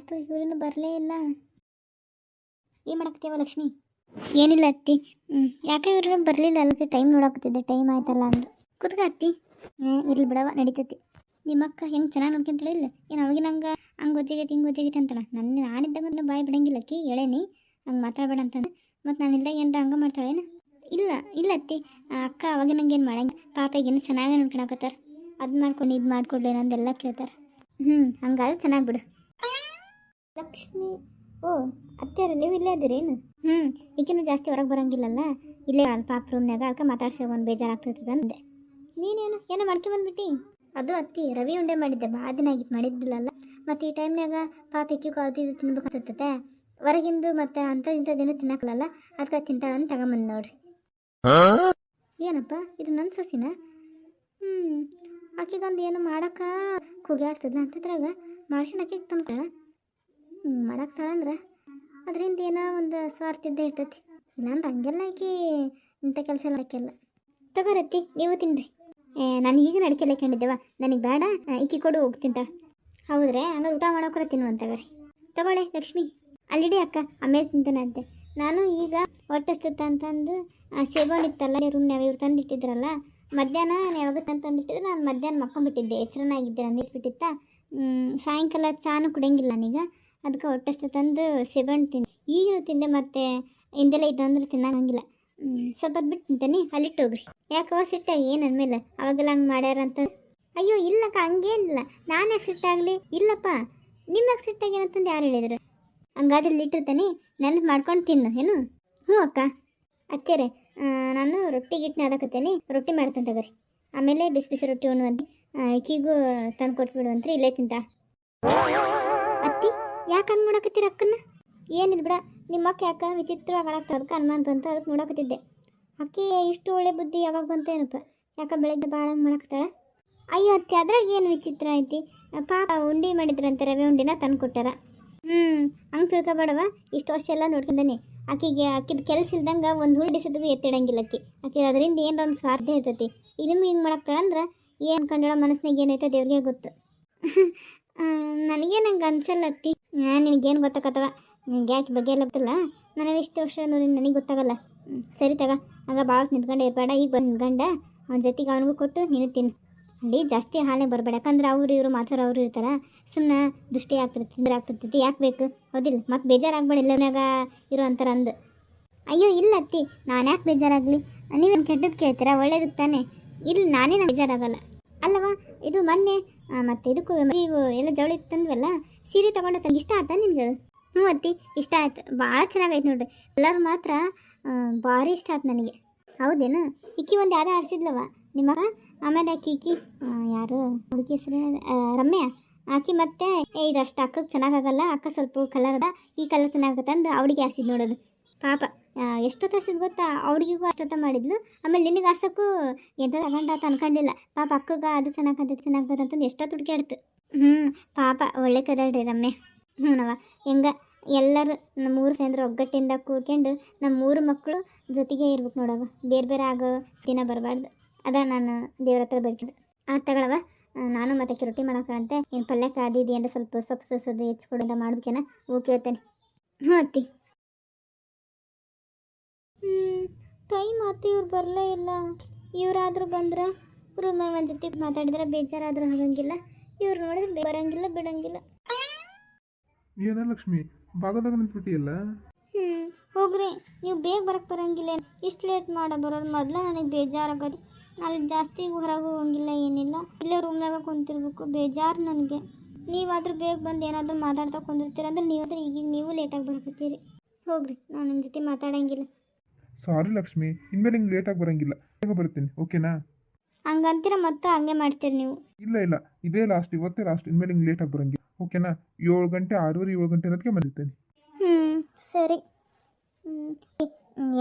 ಆಯಿತು, ಇವ್ರೇನು ಬರಲೇ ಇಲ್ಲ. ಏನು ಮಾಡಾಕತ್ತೀವ ಲಕ್ಷ್ಮಿ? ಏನಿಲ್ಲ ಅತ್ತಿ. ಯಾಕೆ ಇವ್ರು ಬರಲಿಲ್ಲ? ಅಲ್ಲಿಗೆ ಟೈಮ್ ನೋಡಾಕತ್ತಿದ್ದೆ, ಟೈಮ್ ಆಯ್ತಲ್ಲ ಅಂದು ಕುತ್ಕ ಅತ್ತಿ. ಇರ್ಲಿ ಬಿಡವ, ನಡೀತೈತಿ. ನಿಮ್ಮಕ್ಕ ಹೆಂಗೆ ಚೆನ್ನಾಗಿ ನೋಡ್ಕೊಂತಾಳೆ ಇಲ್ಲ? ಏನು ಅವಾಗ ನಂಗೆ ಹಂಗೆ ಗೊಜ್ಜಾಗೈತಿ ಹಿಂಗೆ ಗೊಜ್ಜಾಗೈತಿ ಅಂತಾಳೆ. ನಾನಿದ್ದಾಗ ಬಾಯಿ ಬಿಡಂಗಿಲ್ಲ ಅಕ್ಕಿ, ಹೇಳೇನಿ ಹಂಗೆ ಮಾತಾಡಬೇಡ ಅಂತಂದು. ಮತ್ತು ನಾನು ಇಲ್ದಾಗ ಏನಾರ ಹಂಗೆ ಮಾಡ್ತಾಳೇನು? ಇಲ್ಲ ಇಲ್ಲ ಅತ್ತಿ, ಅಕ್ಕ ಅವಾಗ ನಂಗೆ ಏನು ಮಾಡಂಗಿಲ್ಲ. ಪಾಪ ಈಗೇನು ಚೆನ್ನಾಗಿ ನೋಡ್ಕೊಳಕತ್ತಾರ. ಅದು ಮಾಡ್ಕೊಂಡು ಇದು ಮಾಡ್ಕೊಡ್ಲಿ ನಂದೆಲ್ಲ ಕೇಳ್ತಾರೆ. ಹಂಗಾದ್ರೆ ಚೆನ್ನಾಗಿ ಬಿಡು. ಲಕ್ಷ್ಮಿ, ಓ ಅತ್ತೆಯರು ನೀವು ಇಲ್ಲೇ ಇದ್ದೀರೇನು? ಈಗಿನ ಜಾಸ್ತಿ ಹೊರಗೆ ಬರೋಂಗಿಲ್ಲಲ್ಲ, ಇಲ್ಲೇ ಪಾಪ ರೂಮ್ನಾಗ ಅದಕ್ಕೆ ಮಾತಾಡ್ಸಿ ಒಂದು ಬೇಜಾರಾಗ್ತದೆ ಅಂದೆ. ನೀನೇನು ಏನೋ ಮಾಡ್ಕೊಂಬಂದ್ಬಿಟ್ಟು? ಅದು ಅತ್ತಿ, ರವಿ ಉಂಡೆ ಮಾಡಿದ್ದೆ, ಭಾಳ ದಿನ ಆಗಿತ್ತು ಮಾಡಿದ್ದಿಲ್ಲಲ್ಲ. ಮತ್ತು ಈ ಟೈಮ್ನಾಗ ಪಾಪ ಇಕ್ಕಿಗೂ ಅದು ಇದು ತಿನ್ಬೇಕು ಅನ್ಸುತ್ತೆ. ಹೊರಗಿಂದು ಮತ್ತು ಇಂಥದ್ದೇನು ತಿನ್ನಕ್ಕಲ್ಲ, ಅದಕ್ಕೆ ತಿಂತಾಳಂತ ತಗೊಂಬಂದು ನೋಡ್ರಿ. ಏನಪ್ಪ ಇದು ನನ್ನ ಸೊಸಿನ? ಆಕೆಗೊಂದು ಏನು ಮಾಡೋಕೆ ಕೂಗ್ಯಾಡ್ತದ ಅಂತದ್ರಾಗ ಮಾಡ್ಕೊಂಡು ಆಕೆಗೆ ತಂದ್ಕೊಳ್ಳ. ಮಾಡಾಕ್ತಾಳಂದ್ರೆ ಅದರಿಂದ ಏನೋ ಒಂದು ಸ್ವಾರ್ಥಿದ್ದೇ ಇರ್ತೈತಿ. ಇಲ್ಲಾಂದ್ರೆ ಹಂಗೆಲ್ಲ ಆಕೆ ಇಂಥ ಕೆಲಸ ಎಲ್ಲ ಹಾಕೆಲ್ಲ. ತಗೋರತ್ತಿ, ನೀವು ತಿನ್ನಿರಿ. ನಾನು ಈಗ ನಡ್ಕೆಲ್ಲ ಕಂಡಿದ್ದೇವ, ನನಗೆ ಬೇಡ, ಇಕ್ಕಿ ಕೊಡು ಹೋಗಿ ತಿಂತಾಳೆ. ಹೌದ್ರೆ? ಹಂಗೆ ಊಟ ಮಾಡೋಕ್ರೆ ತಿನ್ನುವಂತವ್ರಿ. ತಗೊಳ್ಳಿ ಲಕ್ಷ್ಮಿ, ಅಲ್ಲಿಡಿ ಅಕ್ಕ, ಆಮೇಲೆ ತಿಂತಾನೆ ಅಂತೆ. ನಾನು ಈಗ ಹೊಟ್ಟೆಸ್ತುತ್ತ ಅಂತಂದು ಸೇಬಣ್ಣು ಇತ್ತಲ್ಲ ರೂಮ್ನಾಗ ಇವ್ರು ತಂದಿಟ್ಟಿದ್ರಲ್ಲ, ಮಧ್ಯಾಹ್ನ ಯಾವಾಗ ತಂದಿಟ್ಟಿದ್ರು. ನಾನು ಮಧ್ಯಾಹ್ನ ಮಕ್ಕೊಂಡ್ಬಿಟ್ಟಿದ್ದೆ, ಎಚ್ಚರನಾಗಿದ್ದೆ, ನಾನು ಇಟ್ಬಿಟ್ಟಿತ್ತ. ಸಾಯಂಕಾಲ ಚಾನು ಕುಡಿಯಂಗಿಲ್ಲ ನಾನೀಗ, ಅದಕ್ಕೆ ಹೊಟ್ಟೆಸ್ತು ತಂದು ಸೇಬಣ್ಣು ತಿಂದೆ. ಈಗಲೂ ತಿಂದೆ, ಮತ್ತು ಹಿಂದೆಲ್ಲ ಇದ್ದಂದ್ರೆ ತಿನ್ನಂಗಿಲ್ಲ. ಸ್ವಲ್ಪ ಹೊತ್ತು ಬಿಟ್ಟು ತಿಂತೇನೆ, ಅಲ್ಲಿಟ್ಟು ಹೋಗ್ರಿ. ಯಾಕವ ಸಿಟ್ಟಾಗಿ ಏನು ಅಂದಮೇಲೆ ಅವಾಗೆಲ್ಲ ಹಂಗೆ ಮಾಡ್ಯಾರಂತ? ಅಯ್ಯೋ ಇಲ್ಲಕ್ಕ, ಹಂಗೇನಿಲ್ಲ. ನಾನು ಯಾಕೆ ಸಿಟ್ಟಾಗಲಿ? ಇಲ್ಲಪ್ಪ, ನಿಮ್ಗೆ ಸಿಟ್ಟಾಗಿ ಏನಂತಂದು ಯಾರು ಹೇಳಿದ್ರು? ಹಂಗಾದ್ರೆ ಇಟ್ಟಿರ್ತಾನೆ, ನೆನಪು ಮಾಡ್ಕೊಂಡು ತಿನ್ನು ಏನು? ಹ್ಞೂ ಅಕ್ಕ. ಅತ್ತೇರೆ, ನಾನು ರೊಟ್ಟಿ ಗಿಟ್ಟನ್ನ ಅದಕತ್ತೇನೆ, ರೊಟ್ಟಿ ಮಾಡ್ತಾನೆ ತಗೋರಿ. ಆಮೇಲೆ ಬಿಸಿ ಬಿಸಿ ರೊಟ್ಟಿ ಉಣ್ಣುವಂತೆ ಈಕಿಗೂ ತಂದು ಕೊಟ್ಬಿಡುವಂತ್ರಿ, ಇಲ್ಲೇ ತಿಂತ. ಅತ್ತಿ ಯಾಕೆ ಹಂಗೆ ನೋಡಕತ್ತೀರ ಅಕ್ಕನ್ನ? ಏನಿಲ್ಲ ಬಿಡ, ನಿಮ್ಮ ಅಕ್ಕ ಯಾಕೆ ವಿಚಿತ್ರವಾಗಿ ಆಡಾಕ್ತ, ಅದಕ್ಕೆ ಅನುಮಾನ ಬಂತು, ಅದಕ್ಕೆ ನೋಡಕತ್ತಿದ್ದೆ. ಅಕ್ಕಿ ಇಷ್ಟು ಒಳ್ಳೆ ಬುದ್ಧಿ ಯಾವಾಗ ಬಂತು ಏನಪ್ಪ? ಯಾಕೆ ಬೆಳಗ್ಗೆ ಭಾಳ ಹಂಗೆ ಮಾಡಾಕ್ತಾಳೆ? ಅಯ್ಯೋ ಅತ್ತಿ, ಅದ್ರಾಗ ಏನು ವಿಚಿತ್ರ ಐತಿ? ಪಾಪ ಉಂಡೆ ಮಾಡಿದ್ರಂತೆ, ರವೆ ಉಂಡಿನ ತಂದು ಕೊಟ್ಟಾರ. ಹಂಗೆ ತಿಳ್ಕೊಬೇಡವ, ಇಷ್ಟು ವರ್ಷ ಎಲ್ಲ ನೋಡ್ಕೊಂಡೇನೆ. ಆಕಿದು ಕೆಲಸ ಇಲ್ದಂಗೆ ಒಂದು ಹುರುಡಿಸಿದ್ವಿ ಎತ್ತಿಡಂಗಿಲ್ಲ ಆಕೆ ಅದರಿಂದ ಏನರ ಒಂದು ಸ್ವಾರ್ಥ ಇರ್ತೈತಿ. ನಿಮ್ಗೆ ಹಿಂಗೆ ಮಾಡಾಕ್ತಾಳಂದ್ರೆ ಏನು ಕಂಡಳ ಮನಸ್ಸಿನಾಗ ಏನೈತೆ ದೇವ್ರಿಗೆ ಗೊತ್ತು. ನನಗೇನು ಹಂಗೆ ಅನ್ಸಲ್ಲ ಅತ್ತಿ. ನಿನಗೇನು ಗೊತ್ತಾಗತ್ತವ, ನಿನ್ಗೆ ಯಾಕೆ ಬಗ್ಗೆ ಎಲ್ಲ ಗೊತ್ತಿಲ್ಲ. ನನಗೆ ಇಷ್ಟು ವರ್ಷ ನೋಡಿ ನನಗೆ ಗೊತ್ತಾಗಲ್ಲ. ಸರಿ ತಗ, ಆಗ ಭಾಳ ನಿಂತ್ಕೊಂಡೆ ಇರಬೇಡ. ಈಗ ಬಂದು ಗಂಡ ಅವನ ಜೊತೆಗೆ ಅವನಿಗೂ ಕೊಟ್ಟು ನೀನು ತಿನ್ನು. ಅಲ್ಲಿ ಜಾಸ್ತಿ ಹಾಳೆ ಬರಬೇಡ, ಯಾಕಂದ್ರೆ ಅವ್ರು ಇವರು ಮಾತಾಡೋ ಅವರು ಇರ್ತಾರೆ. ಸುಮ್ಮನೆ ದೃಷ್ಟಿ ಆಗ್ತಿರ್ತೈತಿ, ತಿಂದ್ರೆ ಆಗ್ತಿರ್ತೈತಿ. ಯಾಕೆ ಬೇಕು ಹೌದಿಲ್ಲ? ಮತ್ತು ಬೇಜಾರಾಗಬೇಡ, ಎಲ್ಲನಾಗ ಇರೋ ಅಂತಾರೆ ಅಂದು. ಅಯ್ಯೋ ಇಲ್ಲ ಅತ್ತಿ, ನಾನು ಯಾಕೆ ಬೇಜಾರಾಗಲಿ? ನೀವೇನು ಕೆಟ್ಟದ್ದು ಕೇಳ್ತೀರಾ? ಒಳ್ಳೇದಕ್ಕೆ ತಾನೇ. ಇಲ್ಲ, ನಾನೇ ಬೇಜಾರಾಗಲ್ಲ ಅಲ್ಲವಾ? ಇದು ಮೊನ್ನೆ ಮತ್ತು ಇದಕ್ಕೂ ನೀವು ಎಲ್ಲ ಜವಳಿ ತಂದ್ವಲ್ಲ, ಸೀರೆ ತೊಗೊಂಡು ತಂದು ಇಷ್ಟ ಆಯ್ತಾ ನಿನ್ಗೆ? ಹ್ಞೂ ಅತ್ತಿ, ಇಷ್ಟ ಆಯ್ತು, ಭಾಳ ಚೆನ್ನಾಗೈತೆ ನೋಡ್ರಿ. ಎಲ್ಲರೂ ಮಾತ್ರ ಭಾರಿ ಇಷ್ಟ ಆಯ್ತು ನನಗೆ. ಹೌದೇನು? ಇಕ್ಕಿ ಒಂದು ಯಾರೋ ಆರಿಸಿದ್ಲವ ನಿಮ್ಮ? ಆಮೇಲೆ ಆಕಿ ಯಾರು ಹುಡುಗಿ ಹೆಸರು? ರಮ್ಯಾ. ಆಕಿ ಮತ್ತೆ ಇದಷ್ಟು ಅಕ್ಕಗೆ ಚೆನ್ನಾಗಾಗಲ್ಲ, ಅಕ್ಕ ಸ್ವಲ್ಪ ಕಲರ್ ಅದ, ಈ ಕಲರ್ ಚೆನ್ನಾಗತ್ತೆ ಅಂದು ಅವಳಿಗೆ ಆರಿಸಿದ್ ನೋಡೋದು. ಪಾಪ ಎಷ್ಟೊತ್ತು ಆರಿಸಿದ್ ಗೊತ್ತಾ? ಅವಳಿಗೂ ಅಷ್ಟೊತ್ತ ಮಾಡಿದ್ಲು. ಆಮೇಲೆ ನಿನಗೆ ಆರ್ಸೋಕ್ಕೂ ಎಂತ ತಗೊಂಡಾತ ಅನ್ಕೊಂಡಿಲ್ಲ. ಪಾಪ ಅಕ್ಕಗೆ ಅದು ಚೆನ್ನಾಗತ್ತೆ ಅಂತಂದು ಎಷ್ಟೊತ್ತು ಹುಡುಕಾಡ್ತು. ಪಾಪ ಒಳ್ಳೆ ಕದಳ್ರಿ ರಮ್ಯಾ. ಹ್ಞೂನವ, ಹೆಂಗ ಎಲ್ಲರೂ ನಮ್ಮೂರು ಸೇಂದ್ರ ಒಗ್ಗಟ್ಟಿಂದ ಕೂಡ್ಕೊಂಡು ನಮ್ಮೂರು ಮಕ್ಕಳು ಜೊತೆಗೆ ಇರ್ಬೇಕು ನೋಡವ, ಬೇರೆ ಬೇರೆ ಆಗೋ ಸೀನ ಬರಬಾರ್ದು. ಅದ ನಾನು ದೇವ್ರ ಹತ್ರ ಬೇಡ್ಕೊಂಡು ತಗೊಳವ. ನಾನು ಮತ್ತೆ ರೊಟ್ಟಿ ಮಾಡೋಕ್ಕಂತೆ ಏನು ಪಲ್ಯಕ್ಕೆ ಅದು ಇದು ಏನಾರ ಸ್ವಲ್ಪ ಸೊಪ್ಪು ಸೋಸೋದು ಹೆಚ್ಚಿಕೊಡೋದ ಮಾಡ್ಬೇಕೇನ? ಹೋಗಿ ಕೇಳ್ತೇನೆ. ಹ್ಞೂ ಅತ್ತಿ. ಟೈಮ್ ಆತು, ಇವ್ರು ಬರಲೇ ಇಲ್ಲ. ಇವರಾದರೂ ಬಂದ್ರೆ ರೂಮ್ನಾಗ ಒಂದು ಜೊತೆಗೆ ಮಾತಾಡಿದ್ರೆ ಬೇಜಾರಾದ್ರೂ ಆಗಂಗಿಲ್ಲ. ಇವ್ರು ನೋಡಿದ್ರೆ ಬರಂಗಿಲ್ಲ ಬಿಡಂಗಿಲ್ಲ. ಏನ ಲಕ್ಷ್ಮಿ, ಭಾಗದಾಗ ನಿಂತ್ಬಿಟ್ಟಿಯಲ್ಲ? ಹೋಗ್ರಿ, ನೀವು ಬೇಗ ಬರಕ್ಕೆ ಬರಂಗಿಲ್ಲ. ಇಷ್ಟು ಲೇಟ್ ಬರೋದು ಮೊದಲ ನನಗೆ ಬೇಜಾರಾಗೋದು. ಅಲ್ಲಿ ಜಾಸ್ತಿ ಹೊರಗೆ ಹೋಗಂಗಿಲ್ಲ, ಏನಿಲ್ಲ, ಇಲ್ಲೇ ರೂಮ್ನಾಗ ಕುಂತಿರ್ಬೇಕು. ಬೇಜಾರು ನನಗೆ. ನೀವಾದರೂ ಬೇಗ ಬಂದು ಏನಾದರೂ ಮಾತಾಡ್ತಾ ಕುಂದಿರ್ತೀರ ಅಂದ್ರೆ ನೀವಾದ್ರೆ ಈಗೀಗ ನೀವು ಲೇಟಾಗಿ ಬರ್ಕೊತೀರಿ. ಹೋಗ್ರಿ, ನಾನು ನಿಮ್ಮ ಜೊತೆ ಮಾತಾಡಂಗಿಲ್ಲ. ಸಾರಿ ಲಕ್ಷ್ಮಿ, ಇನ್ಮೇಲೆ ಹಿಂಗೆ ಲೇಟಾಗಿ ಬರೋಂಗಿಲ್ಲ, ಬೇಗ ಬರ್ತೀನಿ, ಓಕೆನಾ? ಹಂಗಂತೀರ ಮತ್ತೆ ಹಂಗೆ ಮಾಡ್ತೀರಿ ನೀವು. ಇಲ್ಲ, ಇದೇ ಲಾಸ್ಟ್, ಇವತ್ತೇ ಲಾಸ್ಟ್, ಇನ್ಮೇಲೆ ಹಿಂಗೆ ಲೇಟಾಗಿ ಬರೋಂಗಿಲ್ಲ, ಓಕೆನಾ? 7 ಗಂಟೆ 6:30 7 ಗಂಟೆ ಅನ್ನೋದಕ್ಕೆ ಬಂದಿರ್ತೇನೆ. ಸರಿ.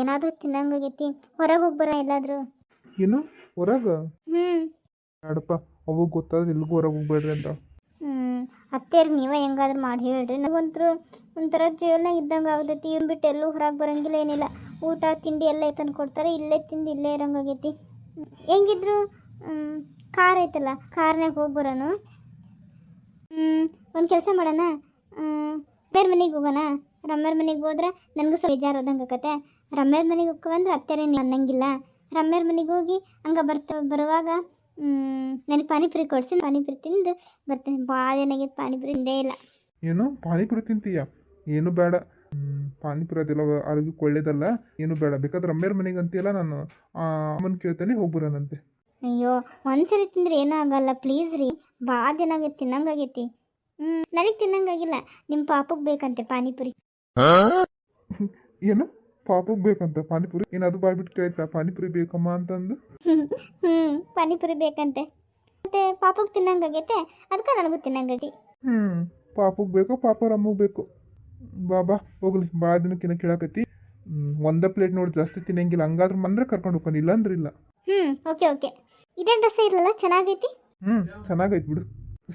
ಏನಾದರೂ ತಿನ್ನಂಗಾಗೈತಿ, ಹೊರಗೆ ಹೋಗಿ ಬರ ಎಲ್ಲಾದರೂ. ಏನು ಹೊರಗೆ? ಬೇಡಪ್ಪ, ಅವಾಗ ಗೊತ್ತಾದ್ರೆ ಎಲ್ಗೂ ಹೊರಗೆ ಹೋಗ್ಬೇಡ್ರಿ ಅಂತ. ಅತ್ತೇರಿ ನೀವೇ ಹೆಂಗಾದ್ರೂ ಮಾಡಿ ಹೇಳ್ರಿ. ನನಗಂತೂ ಒಂಥರ ಜೇಲ್ನಾಗ ಇದ್ದಂಗೆ ಆಗ್ತೈತಿ. ಇವ್ನು ಬಿಟ್ಟು ಎಲ್ಲೂ ಹೊರಗೆ ಬರೋಂಗಿಲ್ಲ, ಏನಿಲ್ಲ. ಊಟ ತಿಂಡಿ ಎಲ್ಲ ತಂದು ಕೊಡ್ತಾರೆ, ಇಲ್ಲೇ ತಿಂದು ಇಲ್ಲೇ ಇರೋಂಗಾಗೈತಿ. ಹೆಂಗಿದ್ರು ಕಾರ್ ಐತಲ್ಲ, ಕಾರ್ನಾಗ ಹೋಗಿ ಬರೋಣ. ಒಂದು ಕೆಲಸ ಮಾಡೋಣ, ರಮ್ಯರ ಮನೆಗೆ ಹೋಗೋಣ. ರಮ್ಯರ ಮನೆಗೆ ಹೋದ್ರೆ ನನಗೂ ಸ್ವಲ್ಪ ಬೇಜಾರು ಹೋದಂಗೆ ಆಕತ್ತೆ. ರಮ್ಯರ ಮನೆಗೆ ಹೋಗ್ಕೊಂಡ್ರೆ ಅತ್ತೇರೇನು ಅನ್ನಂಗಿಲ್ಲ. ರಮ್ಯರ ಮನೆಗೆ ಹೋಗಿ ಹಂಗೆ ಬರುವಾಗ ನನಗೆ ಪಾನಿಪುರಿ ಕೊಡಿಸಿ, ಪಾನಿಪುರಿ ತಿಂದು ಬರ್ತೇನೆ. ಭಾಳ ಏನಾಗೈತೆ ಪಾನಿಪುರಿ ತಿಂದೇ ಇಲ್ಲ. ಏನು ಪಾನಿಪುರಿ ತಿಂತೀಯ? ಏನು ಬೇಡ, ಪಾನಿಪುರಿ ಅದೆಲ್ಲ ಆರೋಗ್ಯಕ್ಕೆ ಒಳ್ಳೇದಲ್ಲ, ಏನು ಬೇಡ. ಬೇಕಾದ್ರೆ ರಮ್ಯರ ಮನೆಗೆ ಅಂತೀಯಲ್ಲ, ನಾನು ಅಮ್ಮನ ಕೇಳ್ತೇನೆ, ಹೋಗ್ಬರೋಣಂತೆ. ಅಯ್ಯೋ ಒಂದ್ಸರಿ ತಿಂದ್ರೆ ಏನೂ ಆಗಲ್ಲ, ಪ್ಲೀಸ್ ರೀ. ಭಾಳ ದಿನ ಆಗೈತಿ, ತಿನ್ನಂಗಾಗೈತಿ. ನನಗೆ ತಿನ್ನಂಗಾಗಿಲ್ಲ, ನಿಮ್ಮ ಪಾಪಕ್ಕೆ ಬೇಕಂತೆ ಪಾನಿಪುರಿ. ಏನು ಪಾಪಕ್ಕೆ ಬೇಕಂತ ಪಾನಿಪುರಿ? ಏನಾದ್ರು ಬಾಯ್ಬಿಟ್ಟು ಕೇಳ್ತಾ ಪಾನಿಪುರಿ ಬೇಕಮ್ಮ ಅಂತಂದು? ಪಾನಿಪುರಿ ಬೇಕಂತೆ. ಮತ್ತೆ ಪಾಪಕ್ಕೆ ತಿನ್ನಂಗಾಗೈತೆ, ಅದಕ್ಕೆ ನನಗೂ ತಿನ್ನಂಗೈತಿ. ಪಾಪಕ್ಕೆ ಬೇಕೋ ಪಾಪ ರಮ್ಮಗೆ ಬೇಕು? ಬಾ ಹೋಗ್ಲಿ, ಭಾಳ ದಿನಕ್ಕಿನ್ನ ಕೇಳಕತ್ತಿ. ಒಂದೇ ಪ್ಲೇಟ್ ನೋಡಿ ಜಾಸ್ತಿ ತಿನ್ನಂಗಿಲ್ಲ, ಹಂಗಾದ್ರೆ ಬಂದ್ರೆ ಕರ್ಕೊಂಡು ಹೋಗ್ಕೊಂಡು, ಇಲ್ಲ ಅಂದ್ರೆ ಇಲ್ಲ. ಓಕೆ. ಇದೇ ಡ್ರೆಸ್ ಇರಲ್ಲ, ಚೆನ್ನಾಗೈತಿ. ಚೆನ್ನಾಗೈತೆ ಬಿಡು.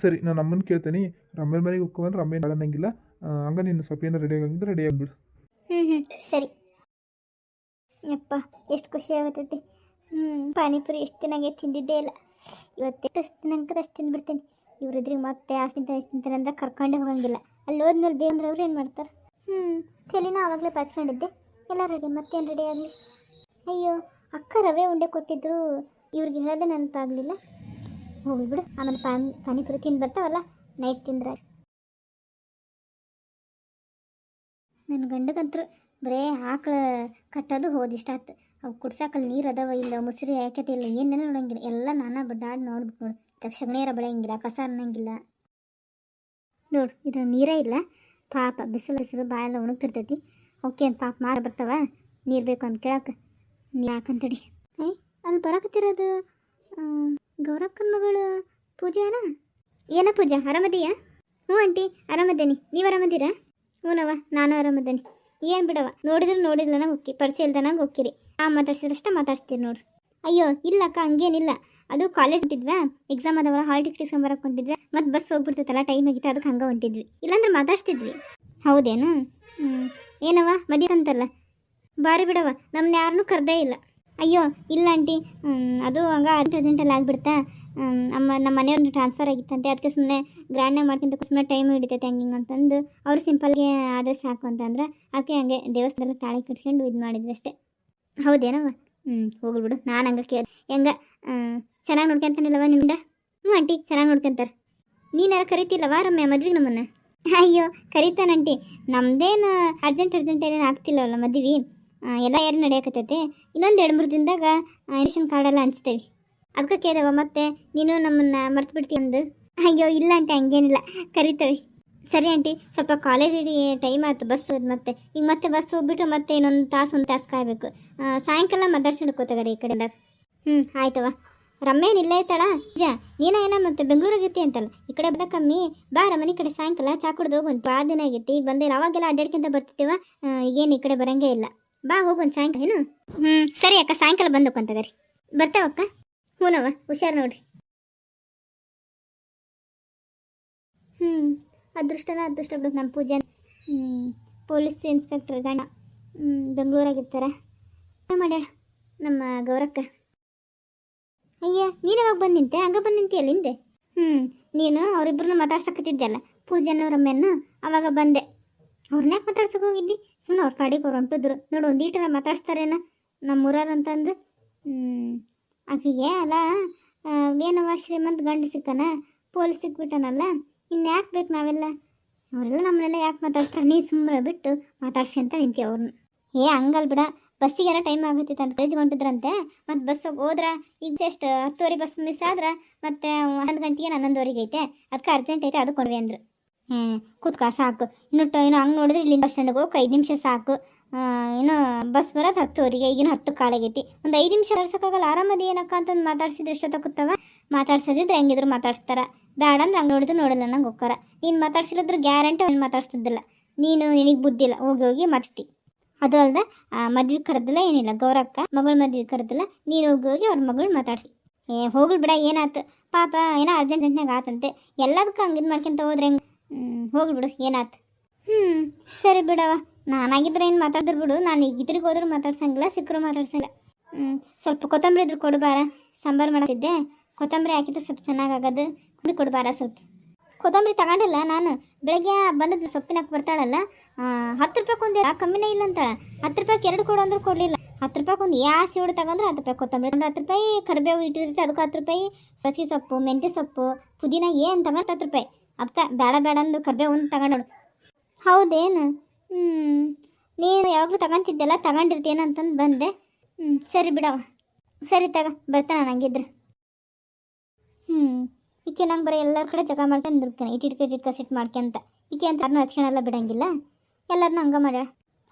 ಸರಿ, ನಾನು ಅಮ್ಮನ ಕೇಳ್ತೇನೆ. ರಮ್ಯರ ಮನೆಗೆ ಹೋಗ್ಕೊಂಡ್ರೆ ರಮ್ಯ ಹೇಳಂಗಿಲ್ಲ. ಹಂಗ ನೀನು ಸ್ವಲ್ಪ ಏನೋ ರೆಡಿ ಆಗಿದ್ರೆ ರೆಡಿ ಆಗಿಬಿಡು. ಸರಿ. ಯಪ್ಪ ಎಷ್ಟು ಖುಷಿ ಆಗತೈತಿ. ಪಾನಿಪುರಿ ಎಷ್ಟು ದಿನಾಗೆ ತಿಂದಿದ್ದೇ ಇಲ್ಲ. ಇವತ್ತು ತಿನ್ನಂಕದ ಅಷ್ಟು ತಿಂದ್ಬಿಡ್ತೀನಿ. ಇವ್ರಿದ್ರಿಗೆ ಮತ್ತೆ ಅಷ್ಟು ತಿಂತಾನೆ ಅಂದ್ರೆ ಕರ್ಕೊಂಡೇ ಹೋಗಂಗಿಲ್ಲ. ಅಲ್ಲಿ ಹೋದ್ಮೇಲೆ ಬೇಕಂದ್ರೆ ಅವ್ರು ಏನು ಮಾಡ್ತಾರೆ? ತಲೆನ ಆವಾಗಲೇ ಪಾಚ್ಕೊಂಡಿದ್ದೆ. ಎಲ್ಲ ರೆಡಿ, ಮತ್ತೇನು ರೆಡಿ ಆಗಲಿ. ಅಯ್ಯೋ, ಅಕ್ಕ ರವೆ ಉಂಡೆ ಕೊಟ್ಟಿದ್ರು, ಇವ್ರಿಗೆ ಹೇಳೋದೇ ನೆನಪಾಗಲಿಲ್ಲ. ಹೋಗ್ಲಿ ಬಿಡು, ಆಮೇಲೆ ಪಾನಿಪುರಿ ತಿಂದು ಬರ್ತಾವಲ್ಲ, ನೈಟ್ ತಿಂದ್ರೆ. ನನ್ನ ಗಂಡಗಂತರು ಬರೇ ಆಕಳ ಕಟ್ಟೋದು ಹೋದಿಷ್ಟ ಆತು. ಅವು ಕುಡ್ಸಾಕಲ್ಲಿ ನೀರು ಅದಾವ ಇಲ್ಲ, ಮುಸ್ರಿ ಯಾಕತೆ ಇಲ್ಲ, ಏನೇನೋ ನೋಡಂಗಿಲ್ಲ. ಎಲ್ಲ ನಾನಾ ಬಡ್ಡಾಡಿ ನೋಡ್ಬೇಕು ನೋಡು. ತಕ್ಷಣೇರ ಬೆಳೆಯಂಗಿಲ್ಲ, ಕಸ ಅನ್ನಂಗಿಲ್ಲ ನೋಡು. ಇದು ನೀರೇ ಇಲ್ಲ ಪಾಪ. ಬಿಸಿಲು ಬಾಯೆಲ್ಲ ಒಣಗ್ತಿರ್ತೈತಿ. ಓಕೆ ಅಂತ ಪಾಪ ಮಾರ ಬರ್ತಾವ, ನೀರು ಬೇಕು ಅಂತ ಕೇಳಕ್ಕೆ. ನೀರು ಹಾಕಂತಡಿ. ಅಲ್ಲಿ ಬರಕತ್ತಿರೋದು ಗೌರಕ್ಕನ ಮಗಳು ಪೂಜೆನ? ಏನ ಪೂಜಾ, ಆರಾಮದೀಯಾ? ಹ್ಞೂ ಆಂಟಿ ಆರಾಮದೇನಿ. ನೀವು ಆರಾಮದೀರಾ? ಹ್ಞೂನವ, ನಾನು ಆರಾಮದೇನಿ. ಏನು ಬಿಡವ, ನೋಡಿದ್ರನ ಹೋಗಿ, ಪರಿಚಯ ಇಲ್ದನಂಗೆ ಹೋಗ್ತೀರಿ. ಮಾತಾಡ್ಸಿದ್ರಷ್ಟೇ ಮಾತಾಡ್ಸ್ತೀರಿ ನೋಡ್ರಿ. ಅಯ್ಯೋ ಇಲ್ಲಕ್ಕ, ಹಂಗೇನಿಲ್ಲ. ಅದು ಕಾಲೇಜ್ ಹೊಂಟಿದ್ವಾ, ಎಕ್ಸಾಮ್ ಅದವರ, ಹಾಲ್ ಟಿಕೆಟ್ ಇಸ್ಕೊಂಬರಕ್ಕೆ ಹೊಂಟಿದ್ವಿ. ಮತ್ತು ಬಸ್ ಹೋಗ್ಬಿಡ್ತೈತಲ್ಲ, ಟೈಮ್ ಆಗಿತ್ತು, ಅದಕ್ಕೆ ಹಂಗೆ ಹೊಂಟಿದ್ವಿ. ಇಲ್ಲಾಂದ್ರೆ ಮಾತಾಡ್ಸ್ತಿದ್ವಿ. ಹೌದೇನು? ಏನವ ಮದುವೆ ಅಂತಲ್ಲ? ಬಾರಿ ಬಿಡವ, ನಮ್ಮನ್ನ ಯಾರನ್ನೂ ಕರೆದೇ ಇಲ್ಲ. ಅಯ್ಯೋ ಇಲ್ಲ ಆಂಟಿ, ಅದು ಹಂಗೆ ಅರ್ಜೆಂಟಲ್ಲಿ ಆಗಿಬಿಡ್ತಾ. ನಮ್ಮ ಮನೆಯವ್ರನ್ನ ಟ್ರಾನ್ಸ್ಫರ್ ಆಗಿತ್ತಂತೆ, ಅದಕ್ಕೆ ಸುಮ್ಮನೆ ಗ್ರ್ಯಾಂಡಾಗಿ ಮಾಡ್ಕೊಂತ ಸುಮ್ಮನೆ ಟೈಮ್ ಹಿಡಿತೈತೆ ಹಂಗೆ ಅಂತಂದು ಅವ್ರು ಸಿಂಪಲ್ಗೆ ಆದರೆ ಸಾಕು ಅಂತಂದ್ರೆ ಅದಕ್ಕೆ ಹಂಗೆ ದೇವಸ್ಥಾನದಲ್ಲಿ ತಾಳಿ ಕಟ್ಸ್ಕೊಂಡು ಇದು ಮಾಡಿದ್ವಿ ಅಷ್ಟೇ. ಹೌದೇನವ? ಹೋಗ್ಲಿ ಬಿಡು, ನಾನು ಹಂಗೆ ಹೆಂಗೆ ಚೆನ್ನಾಗಿ ನೋಡ್ಕೊಂತಾನಿಲ್ಲವ ನಿಮ್ದ? ಹ್ಞೂ ಆಂಟಿ ಚೆನ್ನಾಗಿ ನೋಡ್ಕೊಂತಾರೆ. ನೀನು ಯಾರು ಕರಿತಿಲ್ಲವಾ ರಮ್ಯ ಮದ್ವೆಗೆ ನಮ್ಮನ್ನು? ಅಯ್ಯೋ ಕರಿತಾನಂಟಿ, ನಮ್ಮದೇನು ಅರ್ಜೆಂಟ್ ಏನೇನು ಆಗ್ತಿಲ್ಲವಲ್ಲ ಮದ್ವೆ, ಎಲ್ಲ ಯಾರು ನಡೆಯಕತ್ತೈತೆ. ಇನ್ನೊಂದು 2-3 ದಿನದಾಗ ರೇಷನ್ ಕಾರ್ಡೆಲ್ಲ ಹಂಚ್ತೇವೆ. ಅದಕ್ಕೆ ಕೇಳವ, ಮತ್ತೆ ನೀನು ನಮ್ಮನ್ನು ಮರ್ತು ಬಿಡ್ತೀವಿ ಅಂದು. ಅಯ್ಯೋ ಇಲ್ಲ ಆಂಟಿ, ಹಂಗೇನಿಲ್ಲ, ಕರಿತೇವೆ. ಸರಿ ಆಂಟಿ, ಸ್ವಲ್ಪ ಕಾಲೇಜಿಗೆ ಟೈಮ್ ಆಯ್ತು, ಬಸ್ ಮತ್ತೆ ಈಗ ಮತ್ತೆ ಬಸ್ ಹೋಗ್ಬಿಟ್ರೆ ಮತ್ತೆ ಇನ್ನೊಂದು ತಾಸು ಕಾಯಬೇಕು. ಸಾಯಂಕಾಲ ಮಾತಾಡ್ಸ್ಕೊಂಡ್ಕೋತಾಗಾರೆ ಈ ಕಡೆದಾಗ. ಆಯ್ತವ. ರಮ್ಯೇನು ಇಲ್ಲೇ ಐತಾಳ? ನಿಜ ನೀನ ಮತ್ತೆ ಬೆಂಗಳೂರಾಗೈತಿ ಅಂತಲ್ಲ, ಈ ಕಡೆ ಬದ ಕಮ್ಮಿ. ಬಾ ಮನೆ ಕಡೆ ಸಾಯಂಕಾಲ ಚಾ ಕುಡ್ದು ಹೋಗಿ. ಒಂದು ಭಾಳ ದಿನ ಆಗೈತಿ, ಈಗ ಬಂದೆ. ಅವಾಗೆಲ್ಲ ಅಡ್ಡಾಡ್ಕೊಂತ ಬರ್ತಿದ್ದೇವ, ಈಗೇನು ಈ ಕಡೆ ಬರಂಗೇ ಇಲ್ಲ. ಬಾ ಹೋಗೊಂದು ಸಾಯಂಕಾಲ. ಏನು? ಸರಿ ಅಕ್ಕ, ಸಾಯಂಕಾಲ ಬಂದು ಹೋಗ್ಕೊಂತಗಾರಿ. ಬರ್ತಾವಕ್ಕ? ಹ್ಞೂನವ, ಹುಷಾರು ನೋಡ್ರಿ. ಅದೃಷ್ಟ ಬಿಡು ನಮ್ಮ ಪೂಜೆ. ಪೊಲೀಸ್ ಇನ್ಸ್ಪೆಕ್ಟರ್ ಗಂಡ ಬೆಂಗಳೂರಾಗಿರ್ತಾರ. ಮಾಡ್ಯಾಳ ನಮ್ಮ ಗೌರಕ್ಕ. ಅಯ್ಯ ನೀನು ಯಾವಾಗ ಬಂದು ನಿಂತೆ? ಹಂಗೆ ಬಂದು ನಿಂತಿಯಲ್ಲ ಹಿಂದೆ. ನೀನು ಅವರಿಬ್ಬರನ್ನ ಮಾತಾಡ್ಸಕತ್ತಿದ್ದೆಲ್ಲ, ಪೂಜೆನೂ ರಮ್ಯನ್ನು. ಅವಾಗ ಬಂದೆ. ಅವ್ರನ್ನ ಯಾಕೆ ಮಾತಾಡ್ಸಕ್ಕೆ ಹೋಗಿದ್ದಿ? ಸುಮ್ಮನೆ ಅವ್ರ ಪಾಡಿಗೆ ಅವ್ರು ಹೊಂಟಿದ್ರು ನೋಡು. ಒಂದು ಈಟರ ಮಾತಾಡ್ಸ್ತಾರೇನ ನಮ್ಮೂರವ್ರು ಅಂತಂದು. ಆಕೆಗೆ ಅಲ್ಲ ಏನವ ಶ್ರೀಮಂತ ಗಂಡು ಸಿಕ್ಕನ, ಪೊಲೀಸ್ ಸಿಕ್ಬಿಟ್ಟನಲ್ಲ, ಇನ್ಯಾಕೆ ಬೇಕು ನಾವೆಲ್ಲ? ಅವರೆಲ್ಲ ನಮ್ಮನ್ನೆಲ್ಲ ಯಾಕೆ ಮಾತಾಡ್ತಾರೆ? ನೀ ಸುಮ್ಮನೆ ಬಿಟ್ಟು ಮಾತಾಡ್ಸಿ ಅಂತ ನಿಂತಿ ಅವ್ರನ್ನ. ಹಂಗಲ್ ಬಿಡ, ಬಸ್ಸಿಗೆಲ್ಲ ಟೈಮ್ ಆಗತ್ತಿತ್ತು ಅಂತ ಕಾಲೇಜಿಗೆ ಹೊಂಟಿದ್ರಂತೆ. ಮತ್ತು ಬಸ್ ಹೋದ್ರ ಈಗ ಎಷ್ಟು 10:30 ಬಸ್ ಮಿಸ್ ಆದ್ರೆ ಮತ್ತೆ 11 ಗಂಟೆಗೆ 11:15 ಐತೆ, ಅದಕ್ಕೆ ಅರ್ಜೆಂಟ್ ಐತೆ, ಅದು ಕೊಡ್ವಿ ಅಂದರು. ಕೂತ್ಕ ಸಾಕು. ಇನ್ನು ಹಂಗೆ ನೋಡಿದ್ರೆ ಇಲ್ಲಿಂದ ಬಸ್ ಸ್ಟ್ಯಾಂಡಿಗೆ ಹೋಗಿ 5 ನಿಮಿಷ ಸಾಕು. ಇನ್ನು ಬಸ್ ಬರೋದು 10:00. ಈಗಿನ 10 ಕಾಲಾಗೈತಿ. ಒಂದು 5 ನಿಮಿಷ ಕಳ್ಸೋಕ್ಕಾಗಲ್ಲ. ಆರಾಮದಿ ಏನಕ್ಕ ಅಂತಂದು ಮಾತಾಡ್ಸಿದ್ರೆ ಎಷ್ಟೊತ್ತಾಗುತ್ತವ? ಮಾತಾಡ್ಸೋದಿದ್ರೆ ಹೆಂಗಿದ್ರು ಮಾತಾಡ್ಸ್ತಾರ, ಬೇಡ ಅಂದ್ರೆ ಹಂಗೆ ನೋಡಿದ್ರು ನೋಡಲ್ಲ ನಂಗೆ ಹೋಗ್ತಾರ. ನೀನು ಮಾತಾಡ್ಸಿರೋದ್ರ ಗ್ಯಾರಂಟಿ ಅವ್ನು ಮಾತಾಡ್ಸ್ತಿದ್ದಿಲ್ಲ. ನಿನಗೆ ಬುದ್ಧಿಲ್ಲ, ಹೋಗಿ ಮಾಡಿಸ್ತಿ. ಅದು ಅಲ್ಲದೆ ಮದ್ವೆ ಕರೆದಿಲ್ಲ, ಏನಿಲ್ಲ. ಗೌರಕ್ಕ ಮಗಳು ಮದ್ವೆ ಕರೆದಿಲ್ಲ, ನೀನು ಹೋಗಿ ಅವ್ರ ಮಗಳು ಮಾತಾಡ್ಸಿ. ಹೋಗ್ಲಿ ಬಿಡ, ಏನಾಯ್ತು ಪಾಪ, ಏನೋ ಅರ್ಜೆಂಟ್ನಾಗ ಆತಂತೆ. ಎಲ್ಲದಕ್ಕೂ ಹಂಗೆ ಇದು ಮಾಡ್ಕೊಂತ ಹೋದ್ರೆ ಹೆಂಗೆ? ಹೋಗ್ಲಿ ಬಿಡು, ಏನಾಯ್ತು? ಸರಿ ಬಿಡವ. ನಾನಾಗಿದ್ರೆ ಏನು ಮಾತಾಡಿದ್ರು ಬಿಡು, ನಾನು ಈಗ ಇದ್ರಿಗೆ ಹೋದ್ರೂ ಮಾತಾಡ್ಸಂಗಿಲ್ಲ, ಸಿಕ್ಕರು ಮಾತಾಡ್ಸಂಗಿಲ್ಲ. ಸ್ವಲ್ಪ ಕೊತ್ತಂಬರಿ ಇದ್ರು ಕೊಡಬಾರ, ಸಾಂಬಾರು ಮಾಡ್ತಿದ್ದೆ. ಕೊತ್ತಂಬರಿ ಹಾಕಿದ್ರೆ ಸ್ವಲ್ಪ ಚೆನ್ನಾಗಾಗೋದು, ಕೊಡಬಾರ ಸ್ವಲ್ಪ. ಕೊತ್ತಂಬರಿ ತಗೊಂಡಿಲ್ಲ ನಾನು. ಬೆಳಗ್ಗೆ ಬಂದದ್ದು ಸೊಪ್ಪಿನಕ್ಕೆ ಬರ್ತಾಳಲ್ಲ, 10 ರೂಪಾಯಿ ಒಂದು ಕಮ್ಮಿನೇ ಇಲ್ಲ ಅಂತಾಳೆ. 10 ರೂಪಾಯಿಗೆ 2 ಕೊಡು ಅಂದ್ರೆ ಕೊಡಲಿಲ್ಲ. 10 ರೂಪಾಯಿಗೆ ಒಂದು ಸಿವಡು ತಗೊಂಡ್ರೆ 10 ರೂಪಾಯಿ ಕೊತ್ತಂಬರಿ, 10 ರೂಪಾಯಿ ಕರಿಬೇವು ಇಟ್ಟಿರುತ್ತೆ ಅದಕ್ಕೆ 10 ರೂಪಾಯಿ, ಸಸಿ ಸೊಪ್ಪು, ಮೆಂತ್ಯ ಸೊಪ್ಪು, ಪುದೀನ ಏನು ತಗೊಂಡು 10 ರೂಪಾಯಿ. ಅದಕ್ಕೆ ಬೇಡ ಅಂದು ಕರಿಬೇವು ಒಂದು ತಗೊಂಡೋಡು. ಹೌದೇನು? ನೀನು ಯಾವಾಗಲೂ ತಗೊಂತಿದ್ದೆಲ್ಲ ತಗೊಂಡಿರ್ತೀನ ಅಂತಂದು ಬಂದೆ. ಸರಿ ಬಿಡವ, ಸರಿ ಬರ್ತಾನೆ ನಂಗಿದ್ರೆ. ಈಕೆ ನಂಗೆ ಬರೀ ಎಲ್ಲರ ಕಡೆ ಜಗ ಮಾಡ್ಕೊಂಡು ನಿಂದಿರ್ತಾನೆ, ಇಟ್ಟಿಟ್ಕ ಸಿಟ್ಟು ಮಾಡ್ಕೊಂತ. ಈಕೆ ಅಂತ ಯಾರನ್ನೂ ಹಚ್ಕೊಳಲ್ಲ, ಬಿಡಂಗಿಲ್ಲ, ಎಲ್ಲರನ್ನೂ ಹಂಗೆ ಮಾಡ್ಯಾಳ.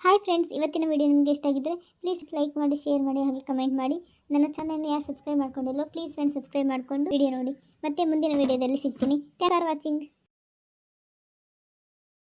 ಹಾಯ್ ಫ್ರೆಂಡ್ಸ್, ಇವತ್ತಿನ ವಿಡಿಯೋ ನಿಮಗೆ ಇಷ್ಟ ಆಗಿದ್ದರೆ ಪ್ಲೀಸ್ ಲೈಕ್ ಮಾಡಿ, ಶೇರ್ ಮಾಡಿ, ಹಾಗೆ ಕಮೆಂಟ್ ಮಾಡಿ. ನನ್ನ ಚಾನಲ್ನ ಯಾರು ಸಬ್ಸ್ಕ್ರೈಬ್ ಮಾಡ್ಕೊಂಡಿಲ್ಲ ಪ್ಲೀಸ್ ಫ್ರೆಂಡ್ಸ್ ಸಬ್ಸ್ಕ್ರೈಬ್ ಮಾಡಿಕೊಂಡು ವಿಡಿಯೋ ನೋಡಿ. ಮತ್ತೆ ಮುಂದಿನ ವಿಡಿಯೋದಲ್ಲಿ ಸಿಗ್ತೀನಿ. Thanks for watching.